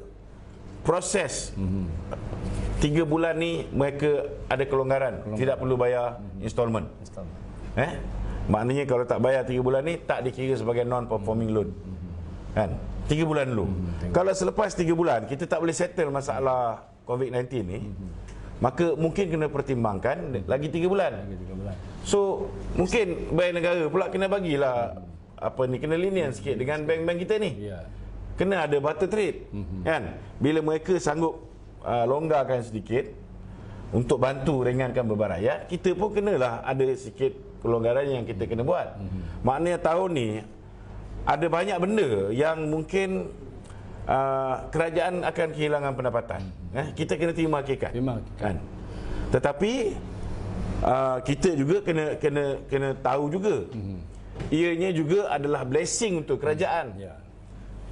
proses. 3 bulan ni mereka ada kelonggaran. Tidak perlu bayar installment. Maknanya kalau tak bayar 3 bulan ni tak dikira sebagai non-performing loan. Kan? 3 bulan dulu. Kalau selepas 3 bulan kita tak boleh settle masalah COVID-19 ni, maka mungkin kena pertimbangkan lagi 3 bulan. So mungkin bank negara pula kena bagilah kena lenient sikit dengan bank-bank kita ni. Kena ada barter trade. Kan? Bila mereka sanggup longgarkan sedikit untuk bantu ringankan beban rakyat, kita pun kenalah ada sikit pelonggaran yang kita kena buat. Maknanya tahun ni ada banyak benda yang mungkin kerajaan akan kehilangan pendapatan. Kita kena terima hakikat. Kan? Tetapi kita juga kena tahu juga. Ianya juga adalah blessing untuk kerajaan.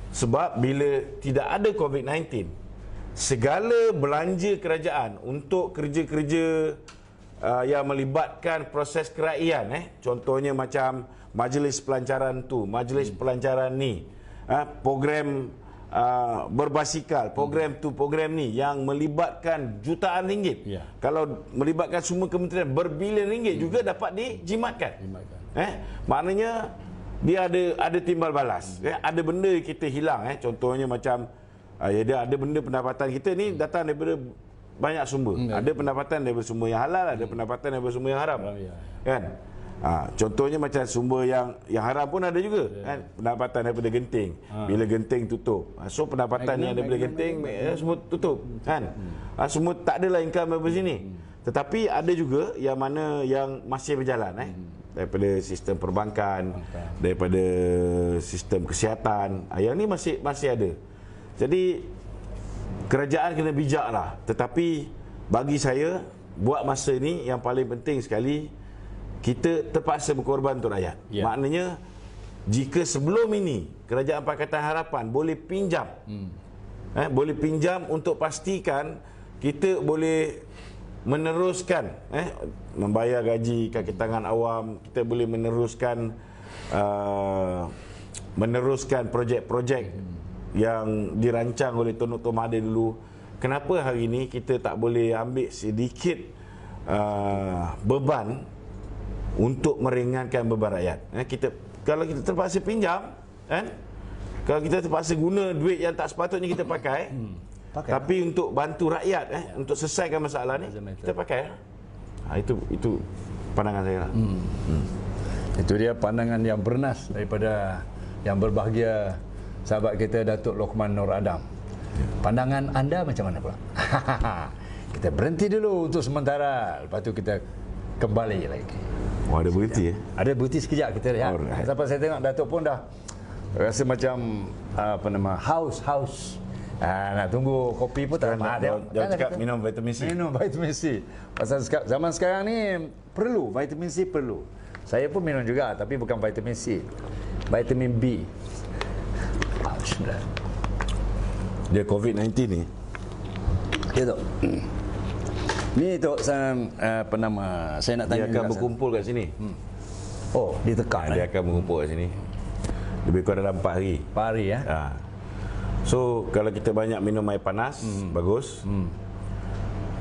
Sebab bila tidak ada COVID-19, segala belanja kerajaan untuk kerja-kerja yang melibatkan proses kerakyatan, contohnya macam majlis pelancaran tu, majlis pelancaran ni, program berbasikal, program tu, program ni yang melibatkan jutaan ringgit. Kalau melibatkan semua kementerian, berbilion ringgit juga dapat dijimatkan. Maknanya dia ada timbal balas. Ada benda kita hilang, contohnya macam dia ada benda pendapatan kita ni datang daripada banyak sumber. Ada pendapatan daripada sumber yang halal, ada pendapatan daripada sumber yang haram. Kan? Contohnya macam sumber yang haram pun ada juga, kan? Pendapatan daripada genting. Bila genting tutup, so pendapatan yang daripada genting semua tutup, kan? Semua tak adalah income daripada sini. Tetapi ada juga yang mana yang masih berjalan, daripada sistem perbankan, daripada sistem kesihatan. Yang ni masih ada. Jadi kerajaan kena bijaklah. Tetapi bagi saya, buat masa ni yang paling penting sekali, kita terpaksa berkorban untuk rakyat. Maknanya jika sebelum ini Kerajaan Pakatan Harapan boleh pinjam, boleh pinjam untuk pastikan kita boleh meneruskan membayar gaji kaki tangan awam, kita boleh meneruskan projek-projek yang dirancang oleh Tun Dr. Mahathir dulu. Kenapa hari ini kita tak boleh ambil sedikit beban untuk meringankan beban rakyat? Kalau kita terpaksa pinjam, kalau kita terpaksa guna duit yang tak sepatutnya kita pakai, tapi untuk bantu rakyat, untuk selesaikan masalah ni, kita pakai. Itu pandangan saya lah. Itu dia pandangan yang bernas daripada yang berbahagia sahabat kita Datuk Lokman Nur Adam. Pandangan anda macam mana pula? Kita berhenti dulu untuk sementara, lepas tu kita kembali lagi. Ada berhenti Ada berhenti sekejap kita lihat. Sampai saya tengok Datuk pun dah rasa macam haus. Nak tunggu kopi pun tak lama. Jangan cakap minum vitamin C. Minum vitamin C. Pasal zaman sekarang ni perlu, vitamin C perlu. Saya pun minum juga, tapi bukan vitamin C, vitamin B. Dia COVID-19 ni. Ya, Tok. Ni Tok, saya nak tanya. Dia akan berkumpul kat sini. Oh, ditekan. Dia akan berkumpul kat sini. Lebih kurang dalam 4 hari. 4 hari ya. So kalau kita banyak minum air panas, bagus.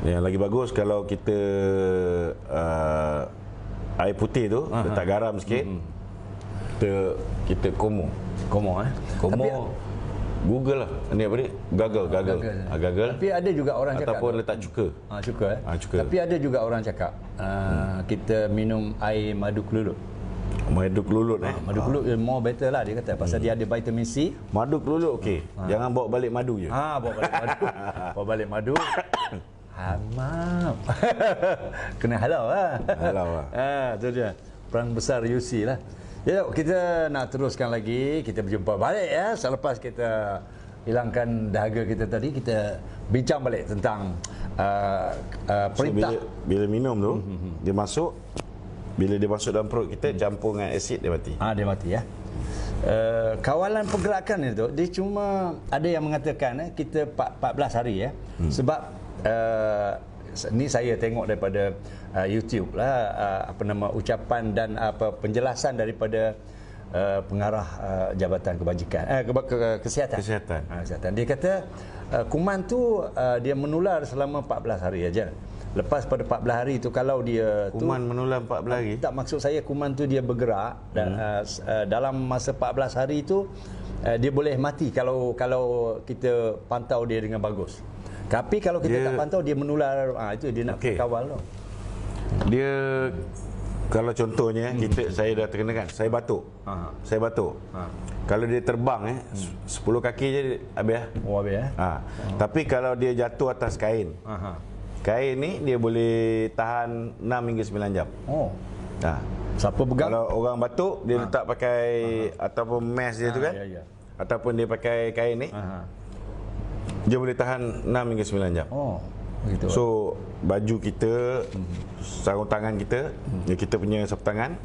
Yang lagi bagus kalau kita air putih tu letak garam sikit. Kita komo. Komo. Tapi, Google lah. Ni apa ni? Gagal. Tapi ada juga orang cakap ataupun letak cuka. Cuka. Tapi ada juga orang cakap kita minum air madu kelulut. Madu kelulut Madu kelulut more better lah, dia kata, pasal dia ada vitamin C. Madu kelulut okey. Jangan bawa balik madu je. Bawa balik madu. Hamam. Kena halau lah. Itu dia. Perang besar UC lah. Ya, kita nak teruskan lagi. Kita berjumpa balik ya. Selepas kita hilangkan dahaga kita tadi, kita bincang balik tentang So, perintah. bila minum tu, dia masuk, bila dia masuk dalam perut kita, campur dengan asid, dia mati. Dia mati ya. Kawalan pergerakan itu dia cuma ada yang mengatakan kita 14 hari ya. Sebab ni saya tengok daripada YouTube lah ucapan dan penjelasan daripada pengarah Jabatan Kebajikan Kesihatan. Kesihatan. Dia kata kuman tu dia menular selama 14 hari aja. Lepas pada 14 hari itu kalau dia kuman menular 14 hari. Tak, maksud saya kuman tu dia bergerak dan dalam masa 14 hari itu dia boleh mati kalau kita pantau dia dengan bagus. Tapi kalau kita tak pantau dia menular, itu dia nak kawal tu. Dia kalau contohnya saya dah terkena kan, saya batuk. Saya batuk. Kalau dia terbang 10 kaki je habis. Habis Tapi kalau dia jatuh atas kain. Kain ni dia boleh tahan 6 hingga 9 jam. Siapa pegang? Kalau orang batuk dia letak pakai ataupun mask dia tu kan. Ataupun dia pakai kain ni. Dia boleh tahan 6 hingga 9 jam. Begitu. So baju kita, sarung tangan kita, kita punya sapu tangan.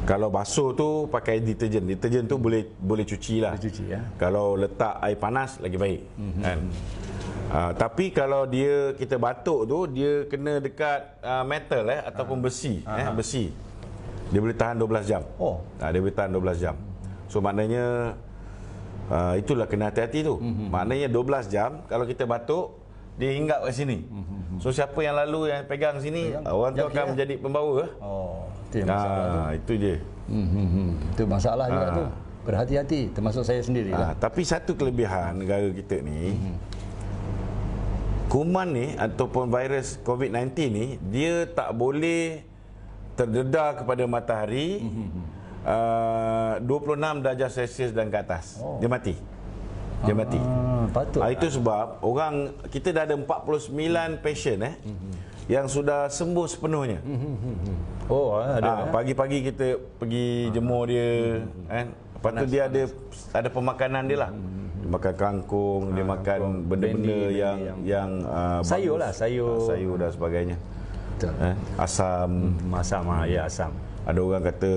Kalau basuh tu pakai deterjen. Deterjen tu boleh cuci lah. Kalau letak air panas lagi baik. Kan? Tapi kalau kita batuk tu dia kena dekat metal ataupun besi, besi. Dia boleh tahan 12 jam. Dia boleh tahan 12 jam. So maknanya itulah kena hati-hati tu. Maknanya 12 jam kalau kita batuk dia hinggap kat sini. So siapa yang lalu yang pegang sini, orang tu akan menjadi pembawa. Itu yang masalah itu je. Itu masalah juga tu. Berhati-hati termasuk saya sendiri lah. Tapi satu kelebihan negara kita ni, kuman ni ataupun virus COVID-19 ni dia tak boleh terdedah kepada matahari 26 darjah Celsius dan ke atas. Dia mati. Dia mati. Patut. Itu sebab kita dah ada 49 patient yang sudah sembuh sepenuhnya. Ada. Pagi-pagi kita pergi jemur dia kan. Lepas tu dia ada pemakanan dia lah. Dia makan kangkung, dia makan benda-benda yang sayur lah, sayur dan sebagainya. Betul. Asam. Asam. Ada orang kata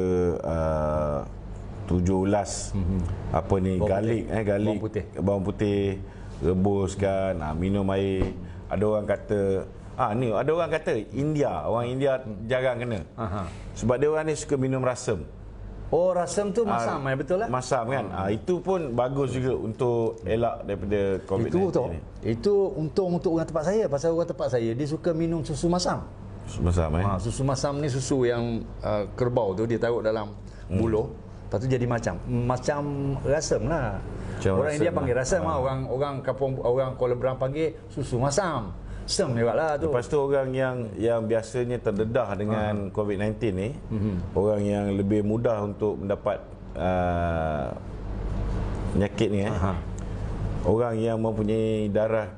7 ulas garlic, bawang putih rebuskan, minum air. Ada orang kata ada orang kata orang India jarang kena. Sebab dia orang ni suka minum rasam. Rasam tu masam, betul lah. Masam kan. Itu pun bagus juga untuk elak daripada COVID-19 ni. Itu untung untuk orang tempat saya. Pasal orang tempat saya dia suka minum susu masam. Susu masam ni susu yang kerbau tu dia taruh dalam buluh. Lepas tu jadi macam rasam lah. Orang India panggil rasam, orang kampung, orang Kuala Berang panggil susu masam. Sem juga lah tu. Lepas tu orang yang biasanya terdedah dengan COVID-19 ni, orang yang lebih mudah untuk mendapat penyakit ni orang yang mempunyai darah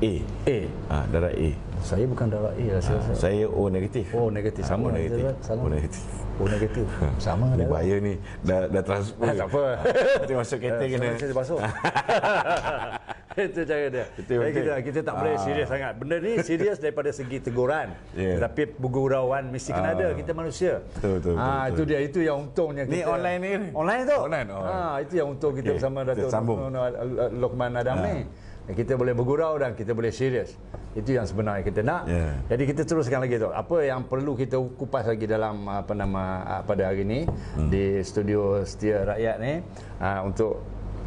A. Darah A. Saya bukan darah A lah. Saya O negatif. Negatif. Sama negatif. O negatif. Negatif. Sama ni bahaya ni. Dah transfer. Tak apa. Nanti masuk kereta kena. Saya basuh. Itu cara dia. Kita tak boleh serius sangat. Benda ni serius daripada segi teguran. Tapi bergurauan mesti kena ada. Kita manusia. Betul. Itu dia. Itu yang untungnya kita. Ni online ni. Online tu? Itu yang untung kita bersama Datuk Lokman Adam ni. Kita boleh bergurau dan kita boleh serius. Itu yang sebenarnya kita nak. Jadi kita teruskan lagi tu. Apa yang perlu kita kupas lagi dalam pada hari ni di studio Setia Rakyat ni untuk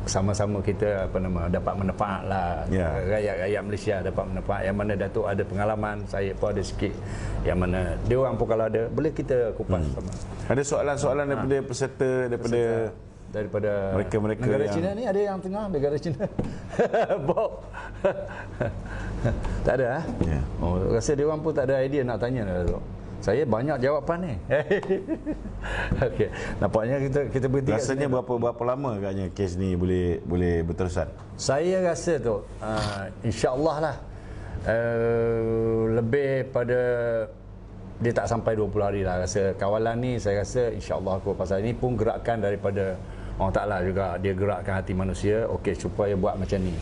sama-sama kita dapat manfaat lah. Rakyat Malaysia dapat manfaat. Yang mana Datuk ada pengalaman, saya pun ada sikit. Yang mana dia orang pun kalau ada boleh kita kupas sama. Ada soalan-soalan daripada peserta daripada mereka-mereka negara China ni, ada yang tengah negara China. Bob. Tak ada rasa dia orang pun tak ada idea nak tanya lah tu. Saya banyak jawapan ni. Okey, nampaknya kita berhenti. Rasanya berapa lama agaknya kes ni boleh berterusan? Saya rasa tu insya-Allah lah lebih pada dia tak sampai 20 hari lah. Rasa kawalan ni saya rasa insya-Allah pasal ini pun gerakan daripada Allah Ta'ala juga. Dia gerakkan hati manusia, okey supaya buat macam ni.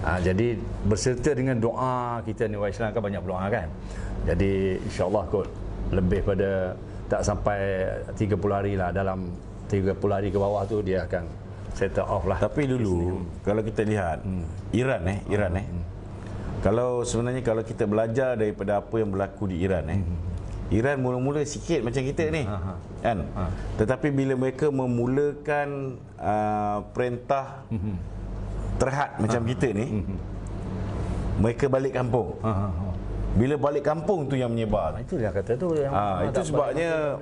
Jadi berserta dengan doa kita ni, orang Islam kan banyak berdoa kan. Jadi insya-Allah kot lebih pada tak sampai 30 hari lah, dalam 30 hari ke bawah tu dia akan settle off lah. Tapi dulu kalau kita lihat Iran kalau sebenarnya kalau kita belajar daripada apa yang berlaku di Iran Iran mula-mula sikit macam kita ni kan. Tetapi bila mereka memulakan perintah terhad macam kita ni, mereka balik kampung. Bila balik kampung tu yang menyebar. Itu dia kata tu yang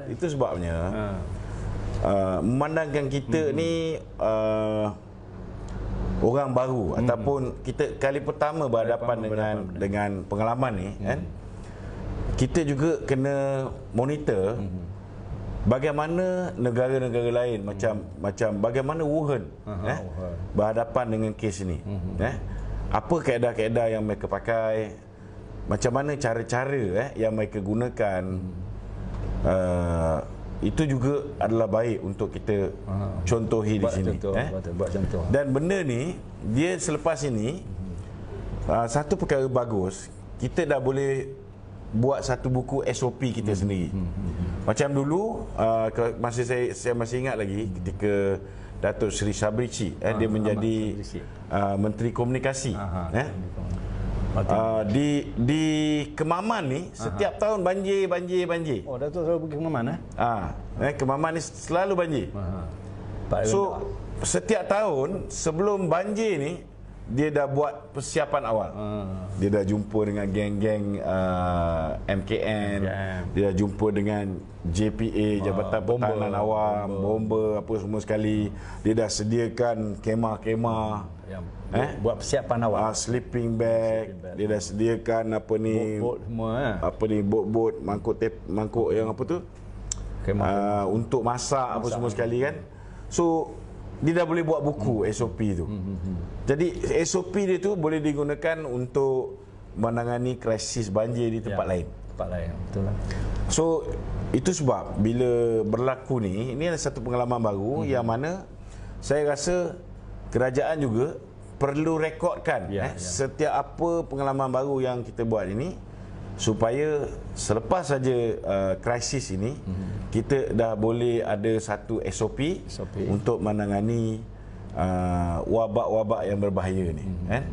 itu sebabnya memandangkan kita ni orang baru ataupun kita kali pertama berhadapan dengan pengalaman ni kan. Kita juga kena monitor bagaimana negara-negara lain macam bagaimana Wuhan berhadapan dengan kes ini. Apa kaedah-kaedah yang mereka pakai, macam mana cara-cara yang mereka gunakan, itu juga adalah baik untuk kita contohi di sini. Buat contoh. Dan benda ni dia selepas ini satu perkara bagus, kita dah boleh buat satu buku SOP kita sendiri. Macam dulu masa saya masih ingat lagi ketika Datuk Seri Sabrici dia menjadi Menteri Komunikasi. Di Kemaman ni setiap tahun banjir. Oh, Datuk selalu pergi Kemaman Kemaman ni selalu banjir. So setiap tahun sebelum banjir ni dia dah buat persiapan awal. Dia dah jumpa dengan geng-geng MKN, dia dah jumpa dengan JPA, Jabatan Pertahanan Awam, bomba apa semua sekali. Dia dah sediakan kemah-kemah buat persiapan awal. Sleeping bag, dia dah sediakan apa ni, bot semua apa ni, bot mangkuk yang apa tu, untuk masak apa semua sekali kan. So dia dah boleh buat buku SOP tu. Jadi SOP dia tu boleh digunakan untuk menangani krisis banjir di tempat lain. Betul lah. So itu sebab bila berlaku ni, ini adalah satu pengalaman baru yang mana saya rasa kerajaan juga perlu rekodkan setiap apa pengalaman baru yang kita buat ini, supaya selepas saja krisis ini kita dah boleh ada satu SOP untuk menangani wabak-wabak yang berbahaya ni kan.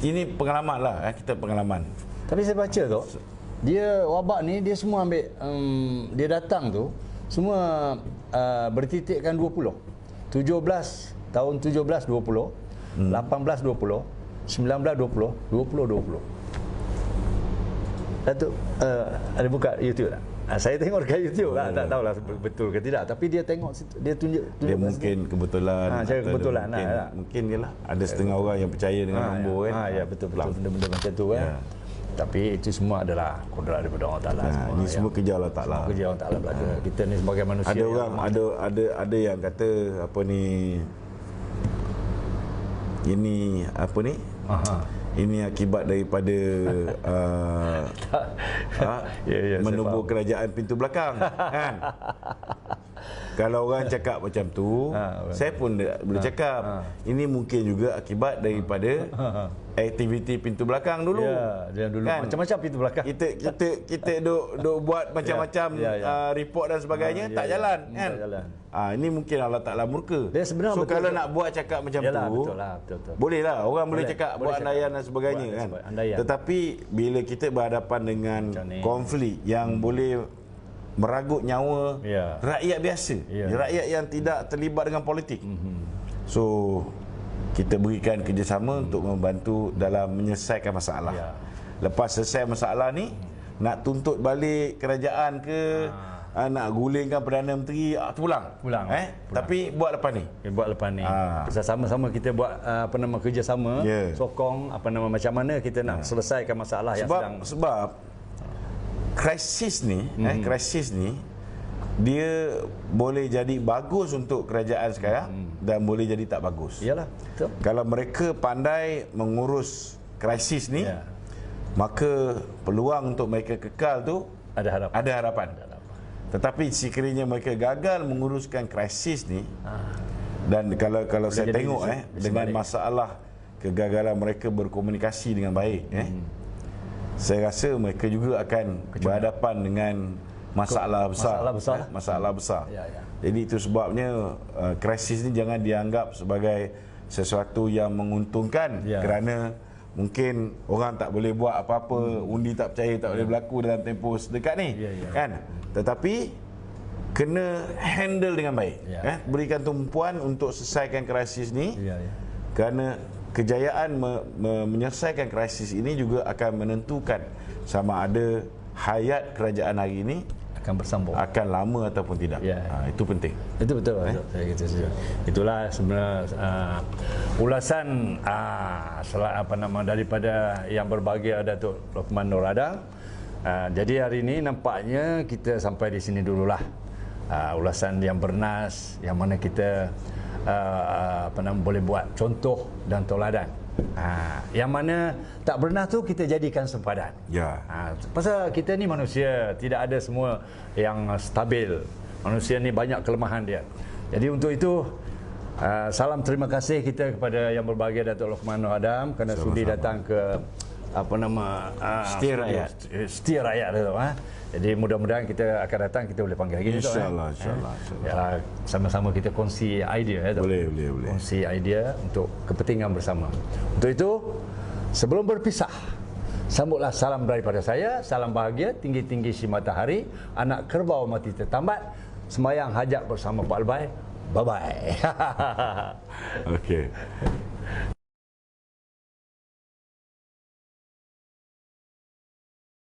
Ini pengalaman lah, kita pengalaman. Tapi saya baca tu, dia wabak ni dia semua ambil dia datang tu semua bertitikkan 20. 17 20, 18 20, 19 20, 20. Datuk ada buka YouTube tak? Saya tengok dekat YouTube lah, tak tahulah betul ke tidak, tapi dia tengok dia tunjuk dia mungkin kebetulan. Cara kebetulan mungkin jelah ada setengah orang yang percaya dengan nombor kan. Ya betul benda-benda macam tu kan. Tapi itu semua adalah kudrat daripada Allah Taala semua. Ini semua kerja Allah Taala. Kerja Allah Taala belaka. Kita ni sebagai manusia. Ada orang ada yang kata apa ni, ini apa ni? Ini akibat daripada menubur kerajaan pintu belakang kan. Kalau orang cakap macam tu, saya pun boleh cakap ini mungkin juga akibat daripada aktiviti pintu belakang dulu. Dia dulu kan? Macam-macam pintu belakang. Kita duk buat macam-macam report dan sebagainya, tak jalan kan. Ini mungkin Allah Taala murka. So kalau nak buat cakap macam tu, betul. boleh lah, orang boleh cakap buat andaian dan sebagainya kan. Tetapi bila kita berhadapan dengan konflik yang boleh meragut nyawa rakyat biasa, rakyat yang tidak terlibat dengan politik, so kita berikan kerjasama untuk membantu dalam menyelesaikan masalah. Lepas selesai masalah ni, nak tuntut balik kerajaan ke, nak gulingkan Perdana Menteri, pulang. Tapi buat lepas ni. Buat lepas ni. Sama-sama kita buat kerjasama, sokong macam mana kita nak selesaikan masalah yang sedang. Sebab krisis ni, dia boleh jadi bagus untuk kerajaan sekarang dan boleh jadi tak bagus. Iyalah, betul. Kalau mereka pandai mengurus krisis ni, maka peluang untuk mereka kekal tu ada harapan. Tetapi sekiranya mereka gagal menguruskan krisis ni, dan kalau saya tengok dengan masalah kegagalan mereka berkomunikasi dengan baik, saya rasa mereka juga akan berhadapan dengan masalah besar. Masalah besar. Ya, ya. Jadi itu sebabnya krisis ni jangan dianggap sebagai sesuatu yang menguntungkan, kerana mungkin orang tak boleh buat apa-apa, undi tak percaya tak boleh berlaku dalam tempoh sedekat ni, kan? Tetapi kena handle dengan baik, berikan tumpuan untuk selesaikan krisis ni, kerana kejayaan menyelesaikan krisis ini juga akan menentukan sama ada hayat kerajaan hari ini akan bersambung, akan lama ataupun tidak. Itu penting. Itu betul. Saya kata setuju. Itulah sebenarnya ulasan daripada yang berbahagia Datuk Lokman Nor Adam. Jadi hari ini nampaknya kita sampai di sini dululah. Ulasan yang bernas, yang mana kita boleh buat contoh dan toladan. Yang mana tak bernas tu kita jadikan sempadan. Pasal kita ni manusia, tidak ada semua yang stabil. Manusia ni banyak kelemahan dia. Jadi untuk itu salam terima kasih kita kepada yang berbahagia Datuk Lokman Nor Adam kerana sudi datang ke Setia Rakyat tu. Jadi mudah-mudahan kita akan datang, kita boleh panggil lagi. InsyaAllah. Ya, sama-sama kita kongsi idea. Boleh. Kongsi idea untuk kepentingan bersama. Untuk itu, sebelum berpisah, sambutlah salam daripada saya. Salam bahagia, tinggi-tinggi si matahari, anak kerbau mati tertambat, semayang hajat bersama Pak Albai. Bye-bye. Okey.